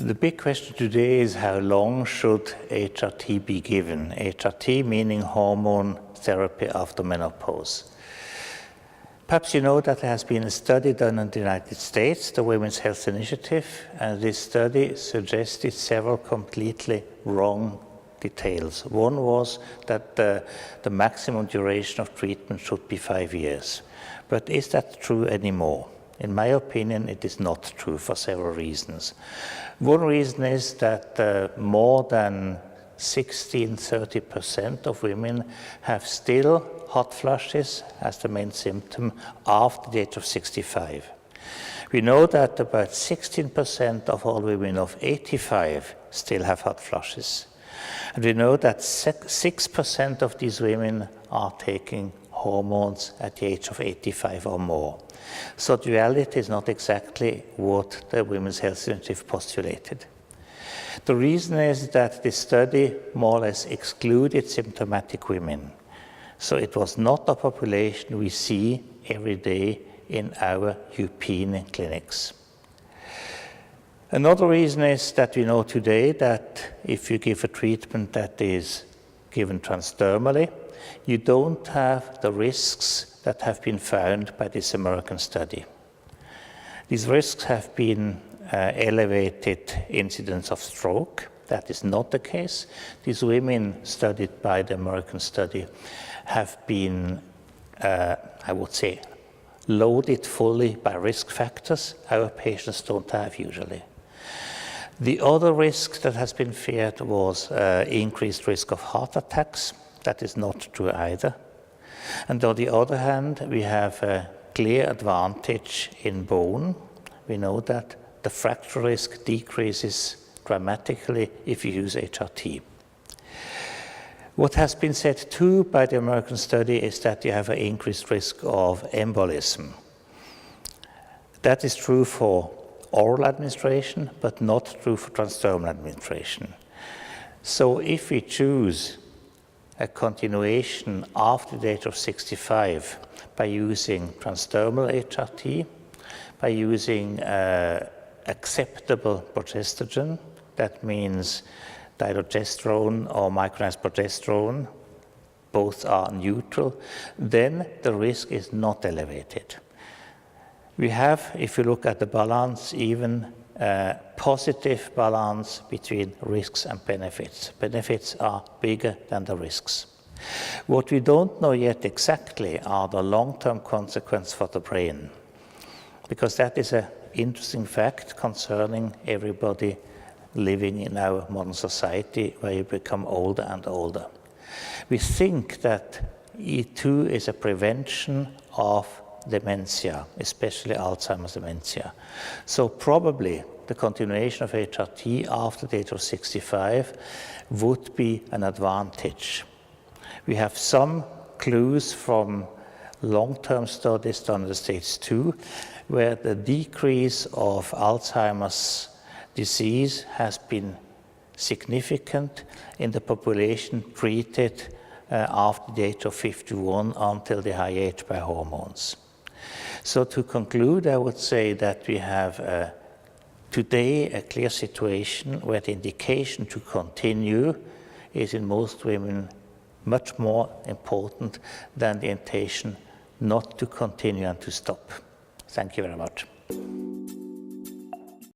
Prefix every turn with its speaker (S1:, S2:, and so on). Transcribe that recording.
S1: The big question today is how long should HRT be given? HRT meaning hormone therapy after menopause. Perhaps you know that there has been a study done in the United States, the Women's Health Initiative, and this study suggested several completely wrong details. One was that the maximum duration of treatment should be 5 years. But is that true anymore? In my opinion, it is not true for several reasons. One reason is that more than 30% of women have still hot flushes as the main symptom after the age of 65. We know that about 16% of all women of 85 still have hot flushes. And we know that 6% of these women are taking hormones at the age of 85 or more. So the reality is not exactly what the Women's Health Initiative postulated. The reason is that this study more or less excluded symptomatic women. So it was not a population we see every day in our European clinics. Another reason is that we know today that if you give a treatment that is given transdermally, you don't have the risks that have been found by this American study. These risks have been elevated incidence of stroke. That is not the case. These women studied by the American study have been, I would say, loaded fully by risk factors our patients don't have usually. The other risk that has been feared was increased risk of heart attacks. That is not true either. And on the other hand, we have a clear advantage in bone. We know that the fracture risk decreases dramatically if you use HRT. What has been said too by the American study is that you have an increased risk of embolism. That is true for oral administration, but not true for transdermal administration. So if we choose a continuation after the age of 65 by using transdermal HRT, by using acceptable progestogen, that means dydrogesterone or micronized progesterone, both are neutral, then the risk is not elevated. We have, if you look at the balance, even a positive balance between risks and benefits. Benefits are bigger than the risks. What we don't know yet exactly are the long-term consequences for the brain, because that is an interesting fact concerning everybody living in our modern society where you become older and older. We think that E2 is a prevention of dementia, especially Alzheimer's dementia. So probably the continuation of HRT after the age of 65 would be an advantage. We have some clues from long-term studies done in the States too, where the decrease of Alzheimer's disease has been significant in the population treated after the age of 51 until the high age by hormones. So to conclude, I would say that we have today a clear situation where the indication to continue is in most women much more important than the intention not to continue and to stop. Thank you very much.